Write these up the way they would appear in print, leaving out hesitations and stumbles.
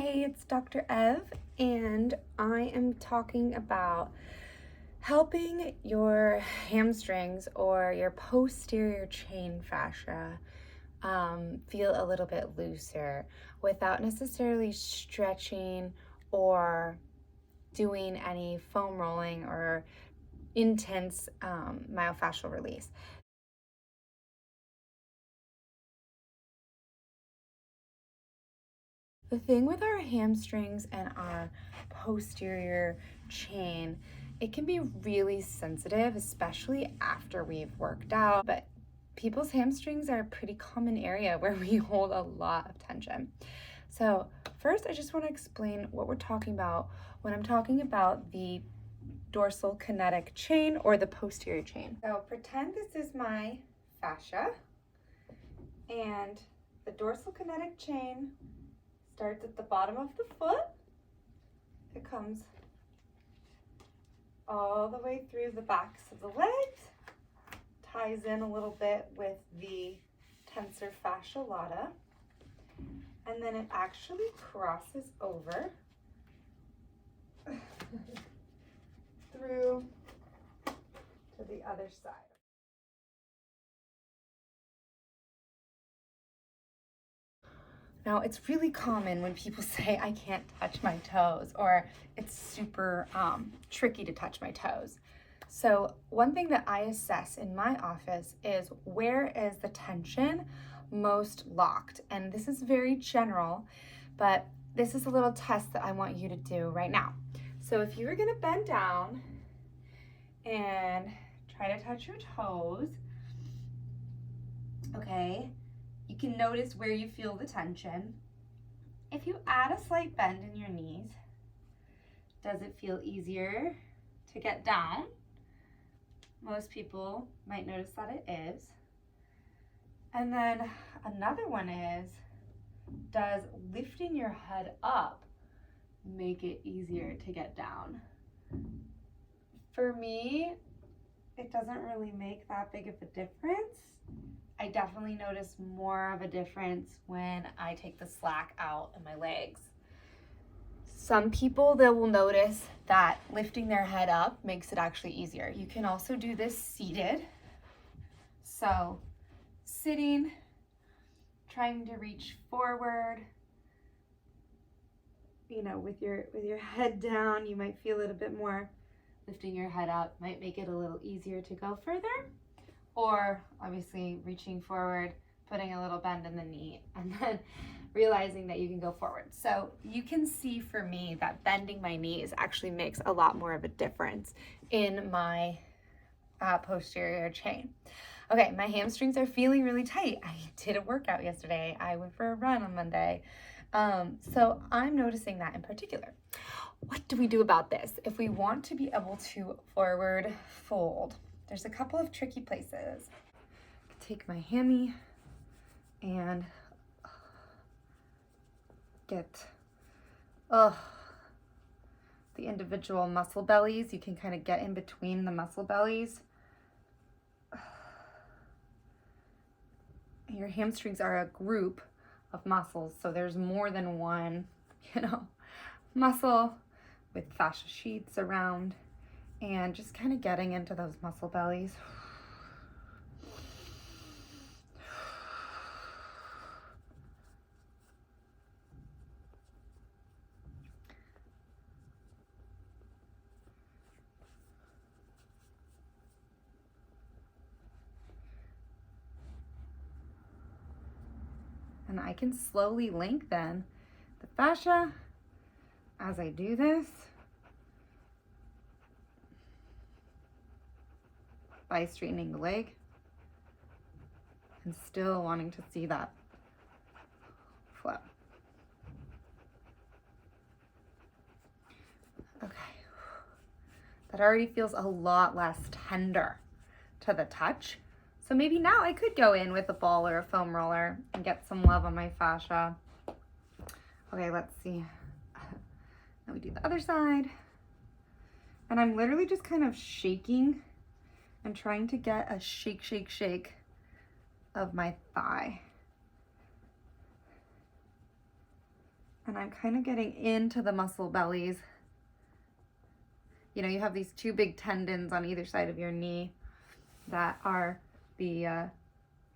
Hey, it's Dr. Ev, and I am talking about helping your hamstrings or your posterior chain fascia feel a little bit looser without necessarily stretching or doing any foam rolling or intense myofascial release. The thing with our hamstrings and our posterior chain, it can be really sensitive, especially after we've worked out. But people's hamstrings are a pretty common area where we hold a lot of tension. So first, I just want to explain what we're talking about when I'm talking about the dorsal kinetic chain or the posterior chain. So pretend this is my fascia, and the dorsal kinetic chain starts at the bottom of the foot. It comes all the way through the backs of the legs, ties in a little bit with the tensor fascia lata, and then it actually crosses over through to the other side. Now, it's really common when people say, I can't touch my toes, or it's super tricky to touch my toes. So one thing that I assess in my office is, where is the tension most locked? And this is very general, but this is a little test that I want you to do right now. So if you were gonna bend down and try to touch your toes, okay, you can notice where you feel the tension. If you add a slight bend in your knees, does it feel easier to get down? Most people might notice that it is. And then another one is, does lifting your head up make it easier to get down? For me, it doesn't really make that big of a difference. I definitely notice more of a difference when I take the slack out of my legs. Some people, they will notice that lifting their head up makes it actually easier. You can also do this seated. So sitting, trying to reach forward, with your head down, you might feel it a bit more. Lifting your head up might make it a little easier to go further. Or obviously reaching forward, putting a little bend in the knee, and then realizing that you can go forward. So you can see for me that bending my knees actually makes a lot more of a difference in my posterior chain. Okay, my hamstrings are feeling really tight. I did a workout yesterday. I went for a run on Monday. So I'm noticing that in particular. What do we do about this? If we want to be able to forward fold, there's a couple of tricky places. Take my hammy and get the individual muscle bellies. You can kind of get in between the muscle bellies. Your hamstrings are a group of muscles, so there's more than one, muscle with fascia sheaths around, and just kind of getting into those muscle bellies. And I can slowly lengthen the fascia as I do this by straightening the leg and still wanting to see that flow. Okay, that already feels a lot less tender to the touch. So maybe now I could go in with a ball or a foam roller and get some love on my fascia. Okay, let's see. Now we do the other side. And I'm literally just kind of shaking and trying to get a shake, shake, shake of my thigh. And I'm kind of getting into the muscle bellies. You know, you have these two big tendons on either side of your knee that are the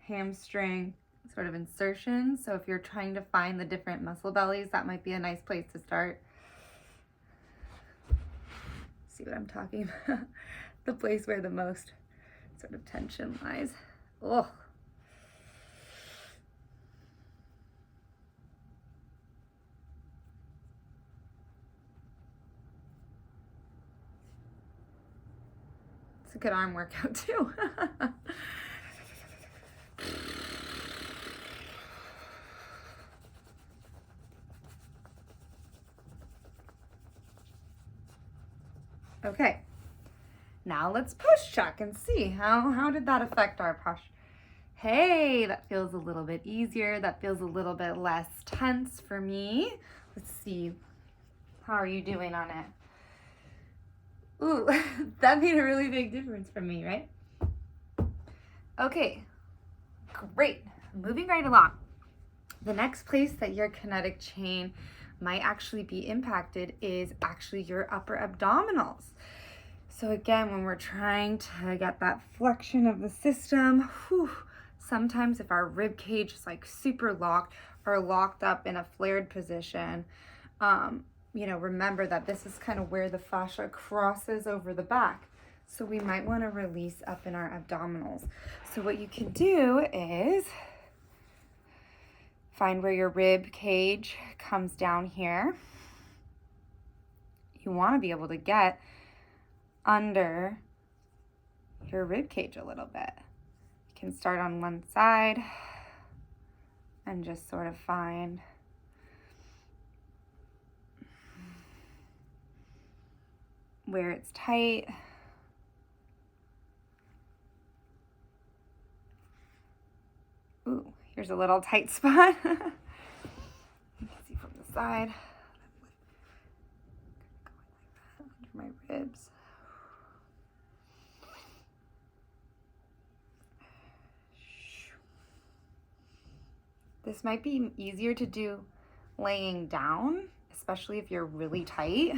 hamstring sort of insertions. So if you're trying to find the different muscle bellies, that might be a nice place to start. See what I'm talking about? The place where the most sort of tension lies. Oh. It's a good arm workout too. Okay, now let's push check and see how did that affect our posture. Hey, that feels a little bit easier. That feels a little bit less tense for me. Let's see, how are you doing on it? Ooh, that made a really big difference for me, right? Okay, great. Moving right along. The next place that your kinetic chain might actually be impacted is actually your upper abdominals. So again, when we're trying to get that flexion of the system, sometimes if our rib cage is like super locked or locked up in a flared position, you know, remember that this is kind of where the fascia crosses over the back. So we might want to release up in our abdominals. So what you can do is find where your rib cage comes down here. You want to be able to get under your rib cage a little bit. You can start on one side and just sort of find where it's tight. Ooh, here's a little tight spot. You can see from the side. Under my ribs. This might be easier to do laying down, especially if you're really tight.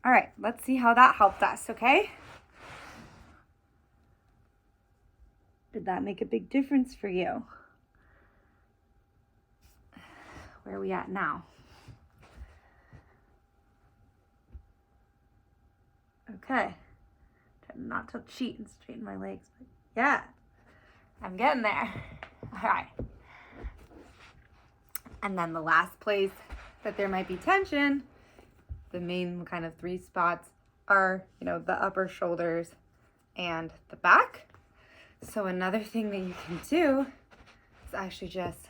All right, let's see how that helped us, okay? Did that make a big difference for you? Where are we at now? Okay. Try not to cheat and straighten my legs, but yeah, I'm getting there. All right. And then the last place that there might be tension, the main kind of three spots are, you know, the upper shoulders and the back. So another thing that you can do is actually just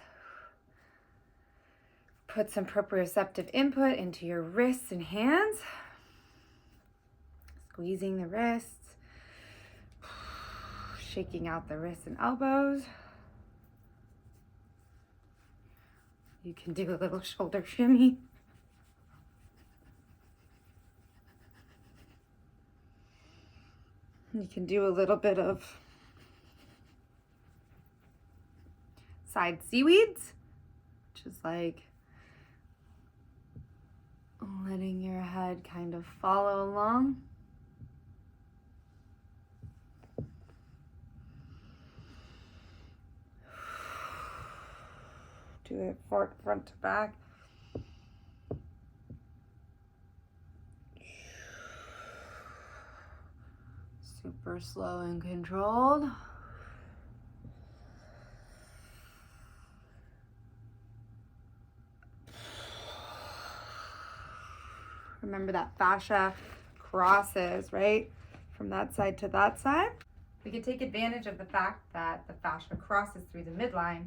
put some proprioceptive input into your wrists and hands. Squeezing the wrists, shaking out the wrists and elbows. You can do a little shoulder shimmy. You can do a little bit of side seaweeds, which is like letting your head kind of follow along. Do it front to back. Super slow and controlled. Remember that fascia crosses, right? From that side to that side. We can take advantage of the fact that the fascia crosses through the midline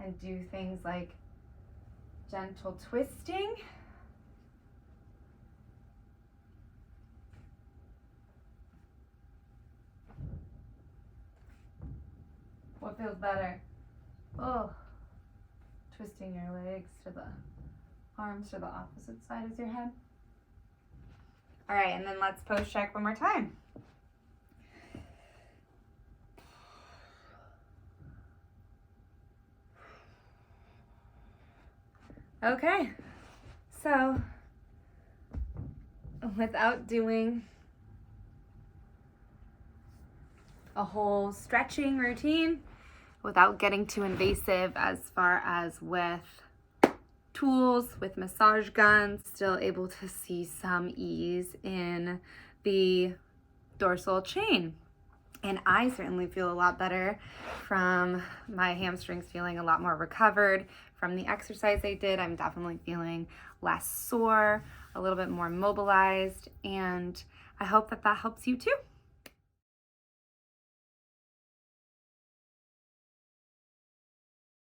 and do things like gentle twisting. What feels better? Oh, twisting your legs to the arms to the opposite side as your head. All right, and then let's pose check one more time. Okay, so without doing a whole stretching routine, without getting too invasive as far as with tools, with massage guns, still able to see some ease in the dorsal chain. And I certainly feel a lot better from my hamstrings feeling a lot more recovered from the exercise I did. I'm definitely feeling less sore, a little bit more mobilized, and I hope that that helps you too.